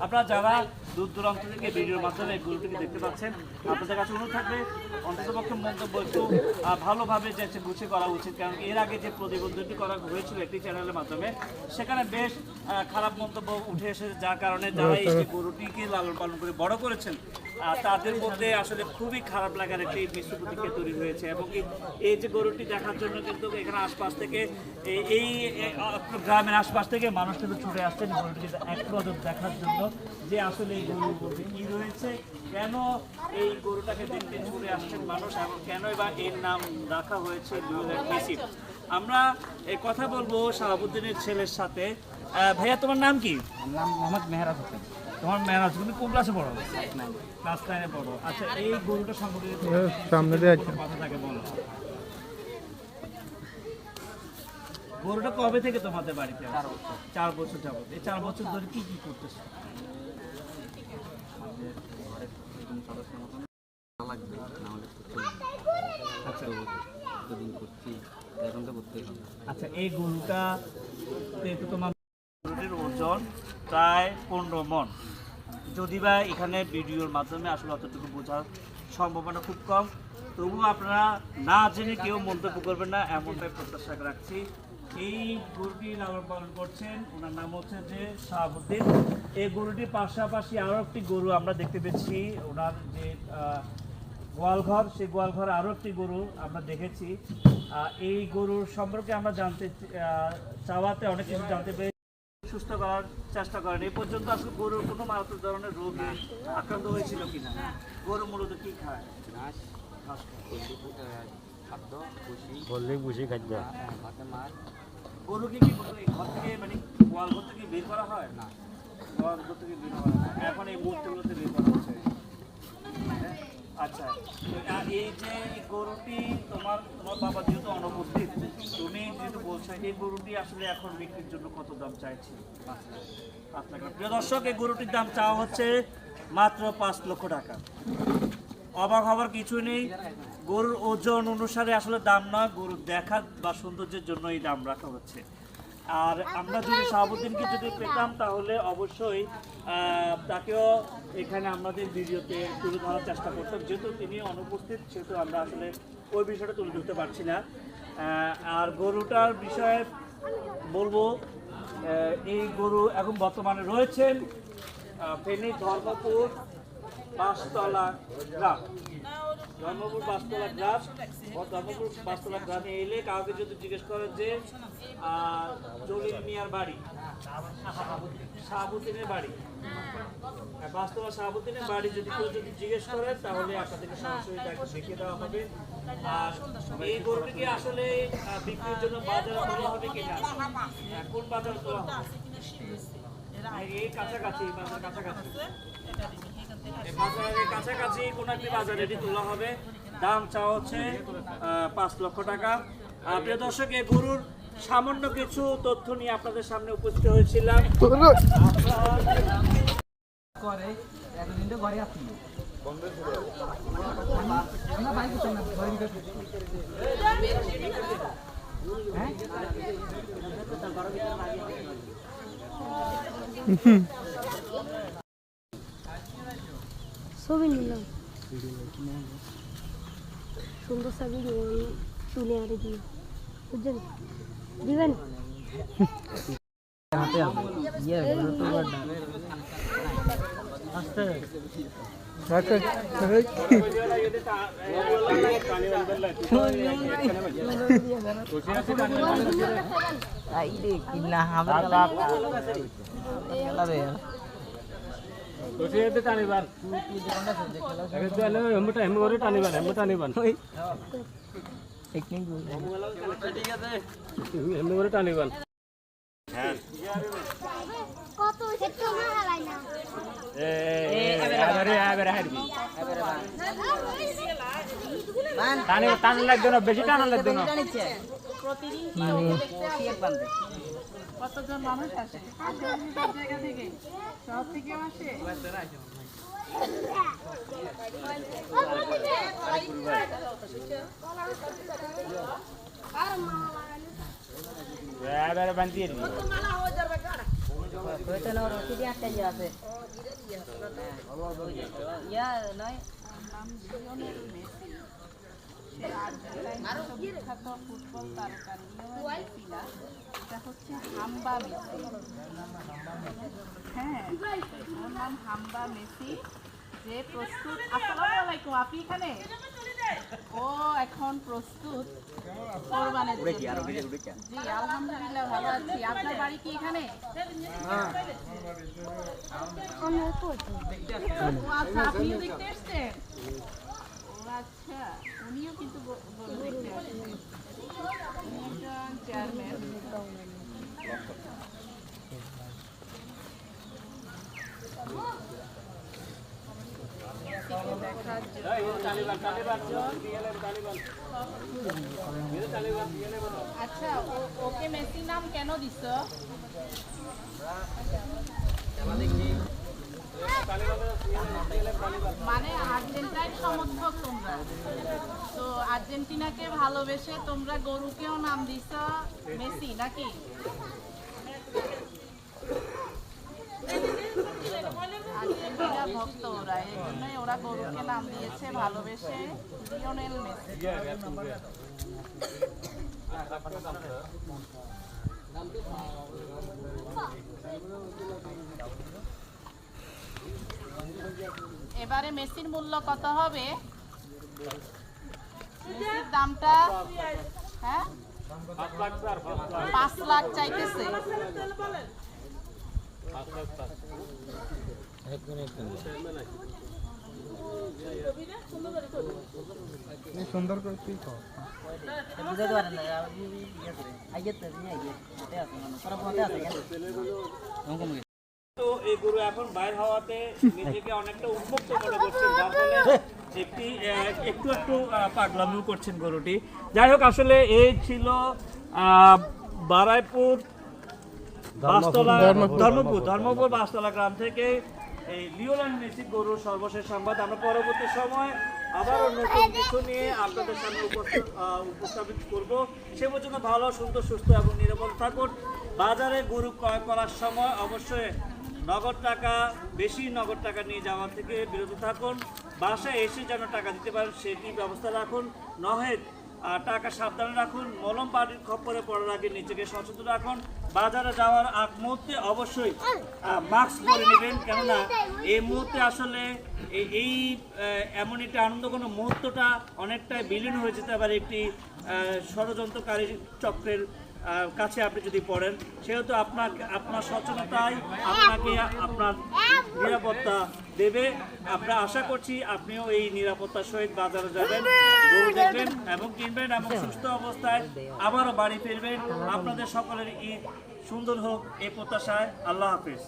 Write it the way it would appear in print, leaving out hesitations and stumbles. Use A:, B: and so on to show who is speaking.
A: আপনারা যারা দূর দূরান্ত থেকে ভিডিওর মাধ্যমে এই গরুটিকে দেখতে পাচ্ছেন, আপনাদের কাছে অনুরোধ থাকবে অন্ততপক্ষে মন্তব্য একটু ভালোভাবে যে গুছিয়ে করা উচিত। কারণ এর আগে যে প্রতিবেদনটি করা হয়েছিল একটি চ্যানেলের মাধ্যমে, সেখানে বেশ খারাপ মন্তব্য উঠে এসেছে, যার কারণে যারা এই গরুটিকে লালন পালন করে বড় করেছেন তাদের মধ্যে আসলে খুবই খারাপ লাগার একটি মিশ্র প্রতিক্রিয়া তৈরি হয়েছে। এবং এই যে গরুটি দেখার জন্য কিন্তু এখানে আশপাশ থেকে এই গ্রামের আশপাশ থেকে মানুষ কিন্তু ছুটে আসছেন গরুটিকে এক নজর দেখার জন্য, যে আসলে এই গরুর মধ্যে কী রয়েছে, কেন এই গরুটাকে দেখতে ছুটে আসছেন মানুষ, এবং কেনই বা এর নাম রাখা হয়েছে মেসি। আমরা এই কথা বলবো শাহাবুদ্দিনের ছেলের সাথে। ভাইয়া, তোমার নাম কি?
B: নাম মোহাম্মদ মেহরাজ হোসেন।
A: তোমার মেহরাজ, তুমি কোন ক্লাসে পড়ো? ক্লাস 9-এ পড়ো। আচ্ছা, এই গরুটা সম্পর্কে সামনে দিয়ে কথা থাকে বলো। গরুটা কবে থেকে তোমাদের বাড়িতে? 4 বছর যাবত। এই 4 বছর ধরে কি কি করতেছো? আচ্ছা, এই গরুটা তোমার গরুটির ওজন প্রায় 15 মণ। যদি বা এখানে ভিডিওর মাধ্যমে আসলে অতটুকু বোঝার সম্ভাবনা খুব কম, তবুও আপনারা না জেনে কেউ মন্তব্য করবেন না, এমনটাই প্রত্যাশা রাখছি। এই গরুটি লালন পালন করছেন, ওনার নাম হচ্ছে যে শাহাবুদ্দিন। এই গরুটির পাশাপাশি আরও একটি গরু আমরা দেখতে পেয়েছি, ওনার যে গোয়ালঘর, সেই গোয়ালঘরে আরও একটি গরু আমরা দেখেছি। এই গরুর সম্পর্কে আমরা জানতে চাওয়াতে অনেক কিছু জানতে পেরে সুস্থ করার চেষ্টা করেন। এই পর্যন্ত আসলে গরুর কোনো মারাত্মক ধরনের রোগে আক্রান্ত হয়েছিল কিনা? গরু মূলত কি খায়? গরুকে কি ঘর থেকে মানে গোয়াল ঘর থেকে বের করা হয় না? গোয়াল ঘর থেকে বের করা হয় না, এখন এই মুহূর্তগুলোতে বের করা হচ্ছে। আচ্ছা, এই যে গরুটি তোমার বাবা যেহেতু অনুপস্থিত, তুমি যেহেতু বলছো, এই গরুটি আসলে এখন বিক্রির জন্য কত দাম চাইছে? 5 লাখ। প্রিয় দর্শক, এই গরুটির দাম চাওয়া হচ্ছে মাত্র 5 লক্ষ টাকা। অবাক হবার কিছু নেই, গরুর ওজন অনুসারে আসলে দাম নয়, গরুর দেখার বা সৌন্দর্যের জন্য এই দাম রাখা হচ্ছে। আর আমরা যদি শাহাবুদ্দিনকে যদি পেতাম তাহলে অবশ্যই তাকেও এখানে আমাদের ভিডিওতে তুলে ধরার চেষ্টা করতাম। যেহেতু তিনি অনুপস্থিত, সেহেতু আমরা আসলে ওই বিষয়টা তুলে ধরতে পারছি না। আর গরুটার বিষয়ে বলবো, এই গরু এখন বর্তমানে রয়েছেন ফেনী ধর্মপুর বাসতলা গ্রাম। ধর্মপুর বাসতলা গ্রামে এলে কাউকে যদি জিজ্ঞেস করে যে জলিল মিয়ার বাড়ি, শাহাবুদ্দিনের বাড়ি, বাসতলা শাহাবুদ্দিনের বাড়ি যদি কেউ যদি জিজ্ঞেস করে, তাহলে আপনাদেরকে সরাসরি তাকে দেখিয়ে দেওয়া হবে। আর এই গরুটিকে আসলে বিক্রির জন্য বাজারে তোলা হবে কিনা, কোন বাজারে তোলা হবে? এই কাছাকাছি, বাজার কাছাকাছি, বাজারের কাছাকাছি কোন একটি বাজারে তোলা হবে। দাম চাওয়া হচ্ছে 5 লক্ষ টাকা। প্রিয় দর্শক, এই গরুর সামান্য কিছু তথ্য নিয়ে আপনাদের সামনে উপস্থিত হয়েছিলাম।
C: ছবি নিলাম, সুন্দর ছবি তুলে আরে দিয়ে বুঝছেন দিবেন।
A: টানিবান টান লাগবে না, বেশি টানা লাগবে না।
D: কতজন মানুষ আসে জায়গা থেকে, সব থেকে আসে।
A: বান্ধিয়ে
D: নাম লিওনেল মেসি। সে আর্জেন্টাইন বিখ্যাত ফুটবল তারকা লিওনেল মেসি না, এটা হচ্ছে হাম্বা মেসি। হ্যাঁ, ওর নাম হাম্বা মেসি। যে প্রস্তুত, আসসালামু আলাইকুম, আপনি এখানে? ও এখন প্রস্তুত কোরবানের জন্য। জি আলহামদুলিল্লাহ ভালো আছি। আপনার বাড়ি কি এখানে?
C: আমরা তো আছি।
D: ও আচ্ছা, আপনিও দেখতে এসছেন? ও আচ্ছা, উনিও কিন্তু গরু দেখতে আসছেন। উনি একজন চেয়ারম্যান। আচ্ছা, ওকে মেসির নাম কেন দিছ? মানে আর্জেন্টাইন সমর্থক তোমরা, তো আর্জেন্টিনাকে ভালোবেসে তোমরা গরুকেও নাম দিছ মেসি নাকি? আর্জেন্টিনা ভক্ত ওরা, এই জন্যই ওরা গরুকে নাম দিয়েছে ভালোবেসে লিওনেল মেসি। এবারে মেসির মূল্য কত হবে? মেসির দামটা হ্যাঁ 5 লাখ চাইতেছে।
B: সুন্দর করে তুই কর।
A: তো এই গরু এখন বাইর হওয়াতে নিজেকে অনেকটা উন্মুক্ত মনে করছেন, যার ফলে একটু একটু পাগলামিও করছেন গরুটি। যাই হোক, আসলে এই ছিল বারাইপুর বাসতলা, ধর্মপুর বাসতলা গ্রাম থেকে এই লিওনেল মেসি গরুর সর্বশেষ সংবাদ। আমরা পরবর্তী সময় আবারও নতুন কিছু নিয়ে আপনাদের সামনে উপস্থাপিত করব। সে পর্যন্ত ভালো, সুন্দর, সুস্থ এবং নিরাপদ থাকুন। বাজারে গরু ক্রয় করার সময় অবশ্যই নগদ টাকা, বেশি নগদ টাকা নিয়ে যাওয়া থেকে বিরত থাকুন। বাসায় এসে যেন টাকা দিতে পারেন সেটি ব্যবস্থা রাখুন, নহে টাকা সাবধানে রাখুন। মলম বাড়ির খপ্পরে পড়ার আগে নিজেকে সচেতন রাখুন। বাজারে যাওয়ার আগ মুহূর্তে অবশ্যই মাস্ক পরে নেবেন, কেননা এই মুহূর্তে আসলে এই এমন একটি আনন্দঘন মুহূর্তটা অনেকটাই বিলীন হয়ে যেতে পারে একটি ষড়যন্ত্রকারী চক্রের কাছে আপনি যদি পড়েন। সেহেতু আপনার সচেতনতাই আপনাকে আপনার নিরাপত্তা দেবে। আমরা আশা করছি আপনিও এই নিরাপত্তার সহিত বাজারে যাবেন, গরু দেখবেন এবং কিনবেন এবং সুস্থ অবস্থায় আবারও বাড়ি ফিরবেন। আপনাদের সকলের ঈদ সুন্দর হোক এই প্রত্যাশায়। আল্লাহ হাফিজ।